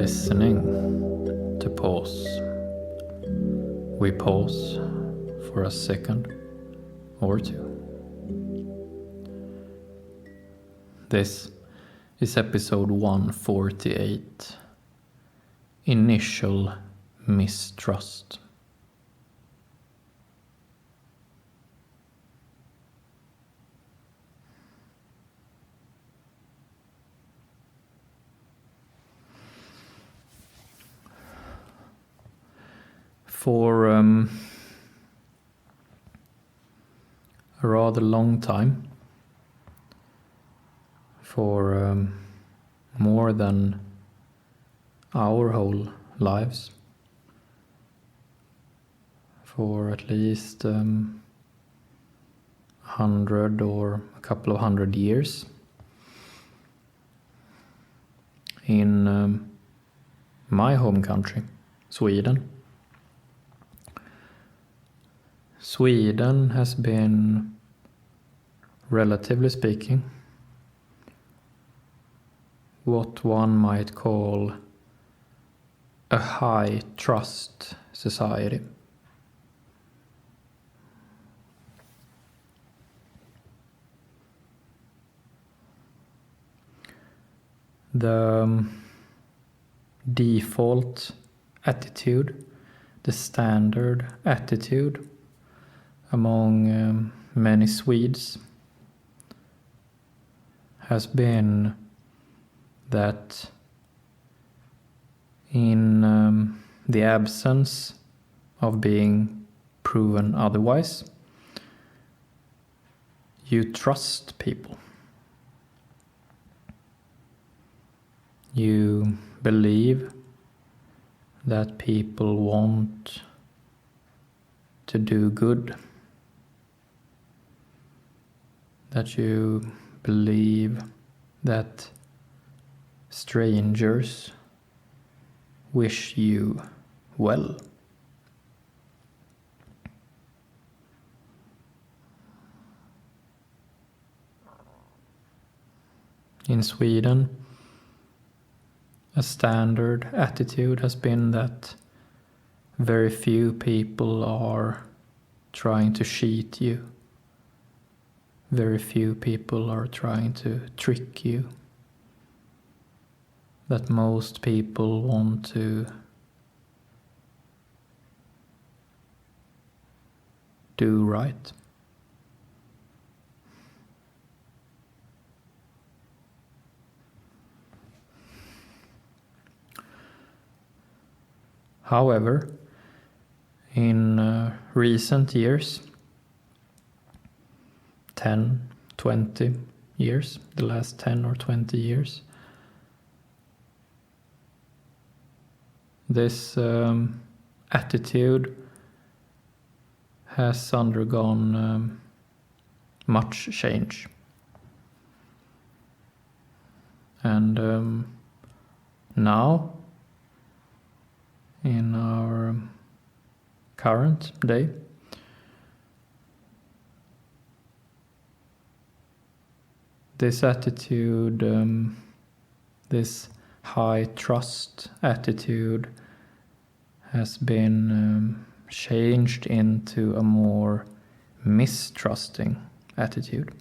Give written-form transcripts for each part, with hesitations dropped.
listening to pause. We pause for a second or two. This is episode 148, Initial Mistrust. For a rather long time, for more than our whole lives, for at least 100 or a couple of 100 years, in my home country, Sweden. Sweden has been, relatively speaking, what one might call a high trust society. The default attitude, the standard attitude among many Swedes has been that in the absence of being proven otherwise, you trust people. You believe that people want to do good. That you believe that strangers wish you well. In Sweden, a standard attitude has been that very few people are trying to cheat you. Very few people are trying to trick you. That most people want to do right. However, in recent years, 10, 20 years, the last 10 or 20 years, this attitude has undergone much change. And now, in our current day, this attitude, this high trust attitude, has been changed into a more mistrusting attitude.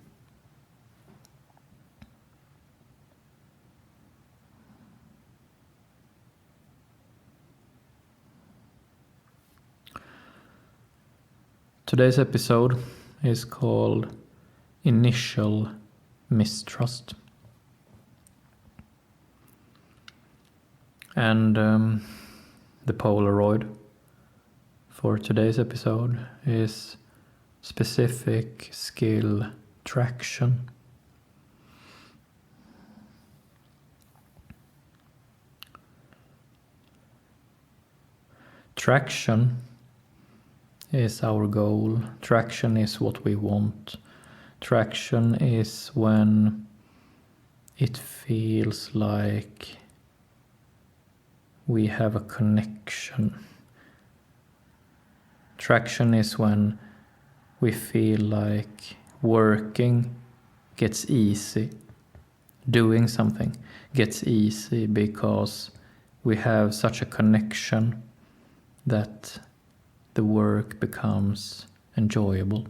Today's episode is called Initial Mistrust. And the Polaroid for today's episode is specific skill traction. Traction is our goal. Traction is what we want. Traction is when it feels like we have a connection. Traction is when we feel like working gets easy. Doing something gets easy because we have such a connection that the work becomes enjoyable.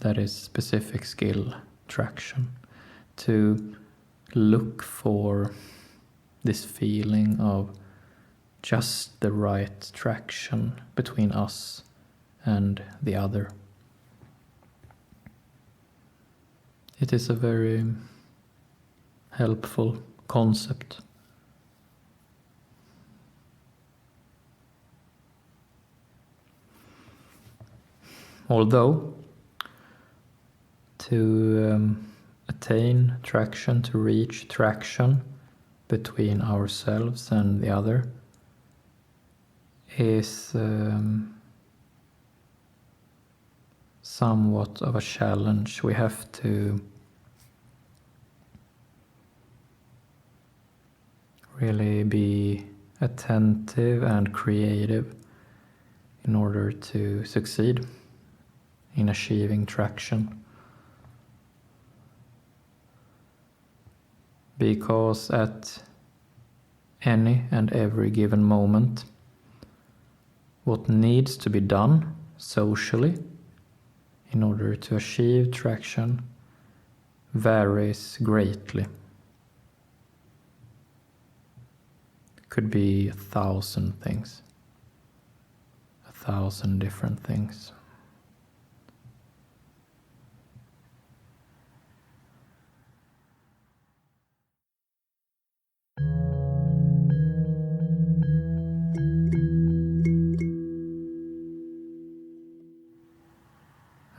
That is specific skill traction, to look for this feeling of just the right traction between us and the other. It is a very helpful concept. Although to attain traction, to reach traction between ourselves and the other is somewhat of a challenge. We have to really be attentive and creative in order to succeed in achieving traction. Because at any and every given moment, what needs to be done socially in order to achieve traction varies greatly. It could be 1,000 things, 1,000 different things.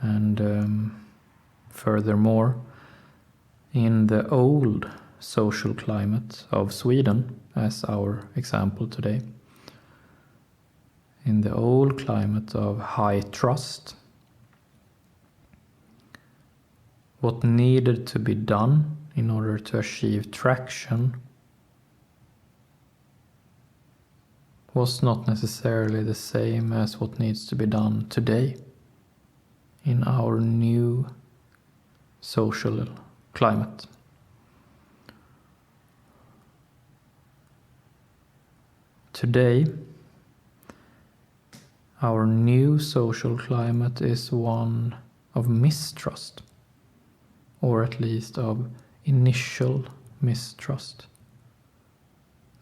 And furthermore, in the old social climate of Sweden, as our example today, in the old climate of high trust, what needed to be done in order to achieve traction was not necessarily the same as what needs to be done today in our new social climate. Today, our new social climate is one of mistrust, or at least of initial mistrust.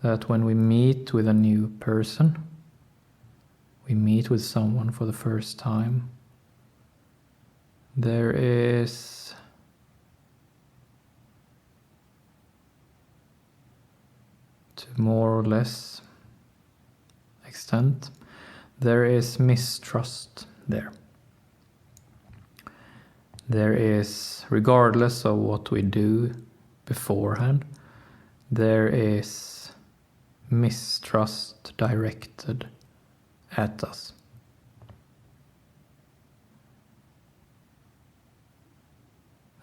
That when we meet with a new person, we meet with someone for the first time, there is to more or less extent, there is mistrust there. There is, regardless of what we do beforehand, there is mistrust directed at us.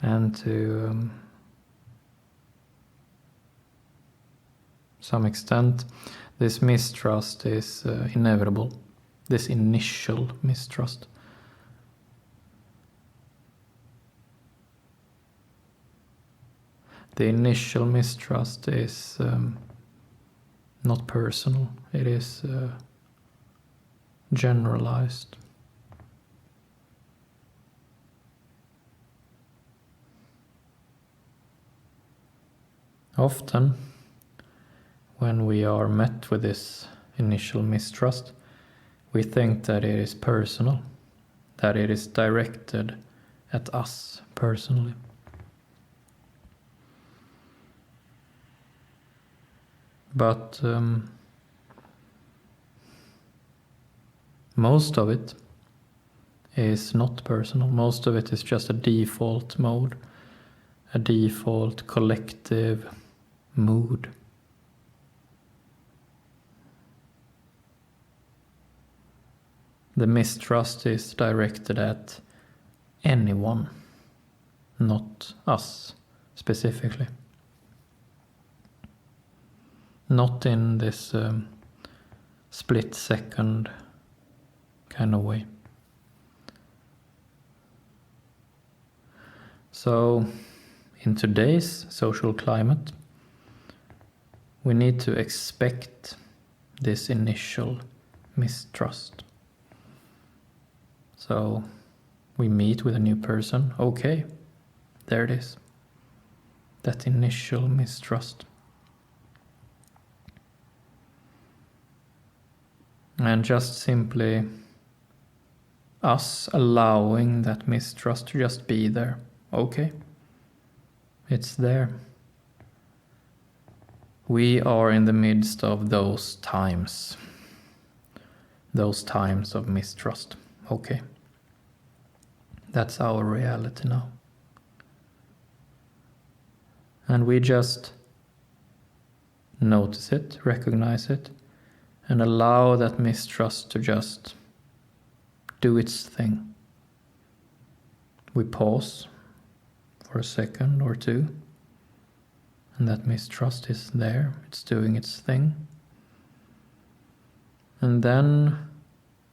And to some extent, this mistrust is inevitable, this initial mistrust. The initial mistrust is not personal, it is generalized. Often, when we are met with this initial mistrust, we think that it is personal, that it is directed at us personally. But most of it is not personal. Most of it is just a default mode, a default collective mood. The mistrust is directed at anyone, not us specifically. Not in this split second kind of way. So in today's social climate, we need to expect this initial mistrust. So we meet with a new person, okay, there it is. That initial mistrust. And just simply us allowing that mistrust to just be there. Okay, it's there. We are in the midst of those times of mistrust. Okay, that's our reality now. And we just notice it, recognize it, and allow that mistrust to just do its thing. We pause for a second or two, and that mistrust is there, it's doing its thing. And then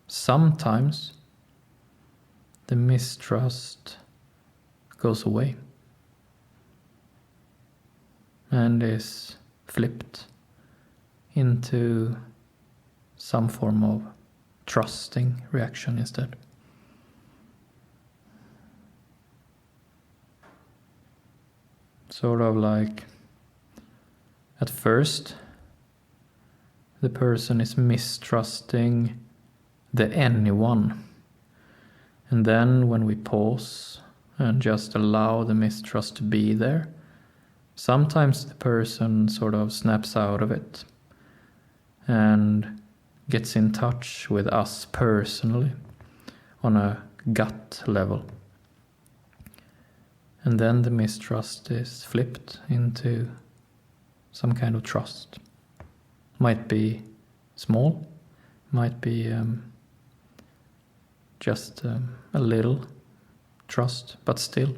sometimes the mistrust goes away and is flipped into some form of trusting reaction instead. Sort of like at first the person is mistrusting the anyone, and then when we pause and just allow the mistrust to be there, sometimes the person sort of snaps out of it and gets in touch with us personally on a gut level. And then the mistrust is flipped into some kind of trust. Might be small, might be just a little trust, but still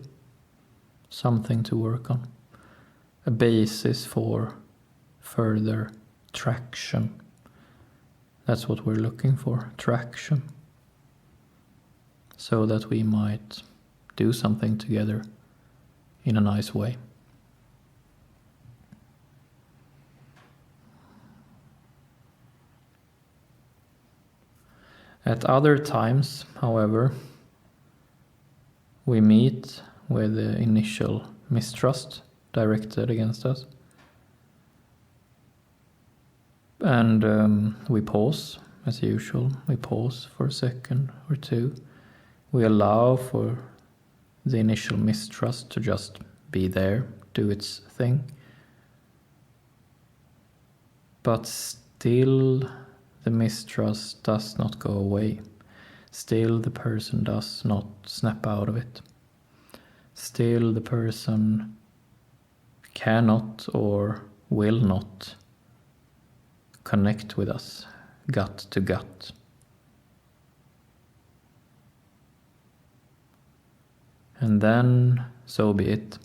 something to work on. A basis for further traction. That's what we're looking for, traction. So that we might do something together in a nice way. At other times, however, we meet with the initial mistrust directed against us. And we pause, as usual. We pause for a second or two. We allow for the initial mistrust to just be there, do its thing. But still, the mistrust does not go away. Still, the person does not snap out of it. Still, the person cannot or will not connect with us, gut to gut. And then, so be it.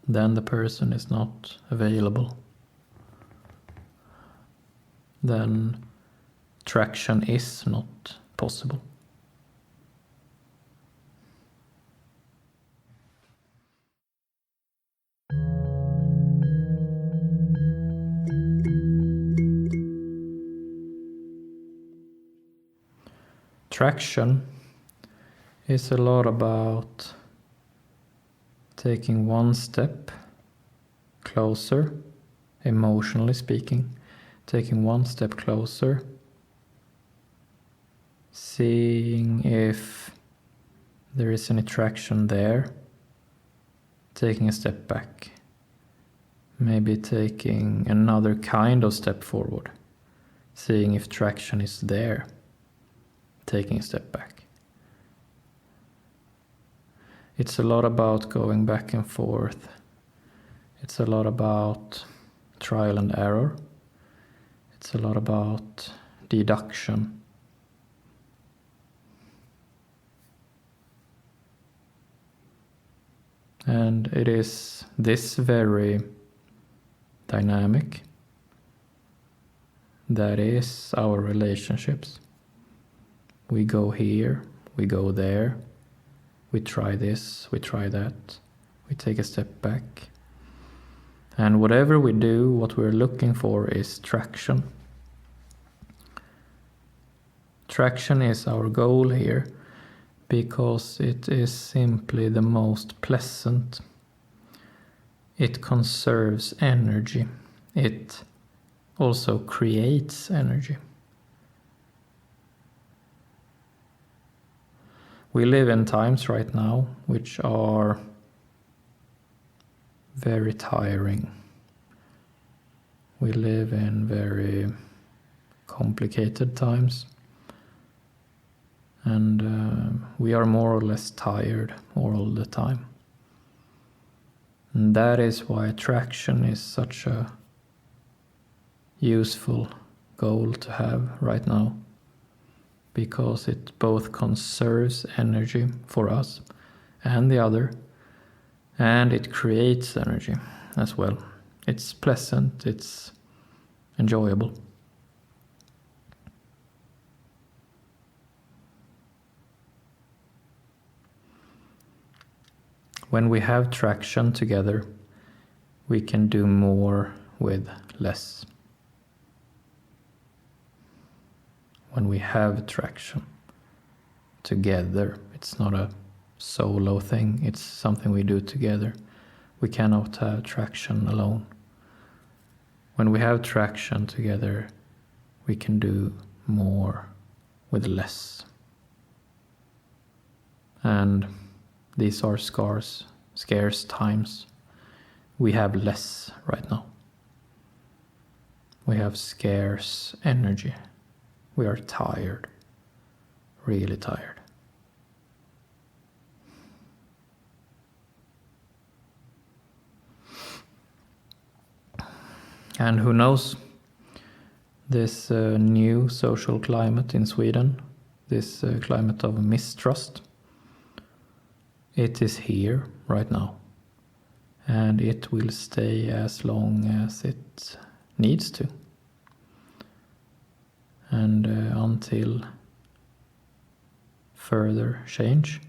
Then the person is not available. Then traction is not possible. Traction is a lot about taking one step closer, emotionally speaking, taking one step closer, seeing if there is any traction there, taking a step back, maybe taking another kind of step forward, seeing if traction is there, taking a step back. It's a lot about going back and forth. It's a lot about trial and error. It's a lot about deduction. And it is this very dynamic that is our relationships. We go here, we go there, We try this, we try that, we take a step back. And whatever we do, what we're looking for is traction. Traction is our goal here because it is simply the most pleasant. It conserves energy. It also creates energy. We live in times right now which are very tiring. We live in very complicated times. And we are more or less tired all the time. And that is why attraction is such a useful goal to have right now. Because it both conserves energy for us and the other, and it creates energy as well. It's pleasant, it's enjoyable. When we have traction together, we can do more with less. When we have traction together, it's not a solo thing, it's something we do together. We cannot have traction alone. When we have traction together, we can do more with less. And these are scarce times. We have less right now. We have scarce energy. We are tired, really tired. And who knows, this new social climate in Sweden, this climate of mistrust, it is here right now. And it will stay as long as it needs to. And until further change,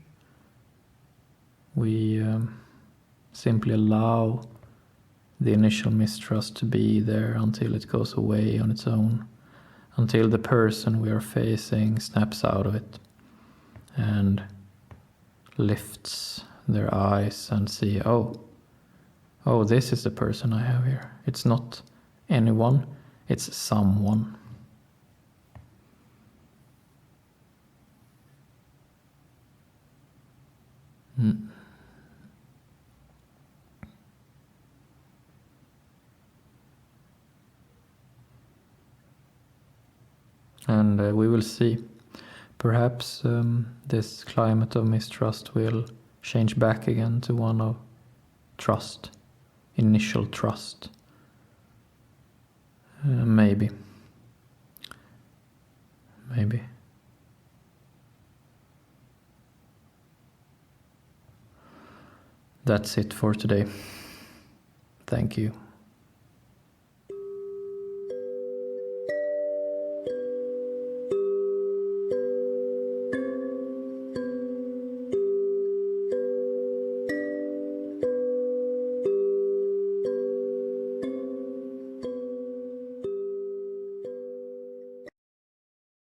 we simply allow the initial mistrust to be there until it goes away on its own, until the person we are facing snaps out of it and lifts their eyes and see, oh, this is the person I have here. It's not anyone, it's someone. And we will see. Perhaps this climate of mistrust will change back again to one of trust, initial trust. Maybe. That's it for today. Thank you.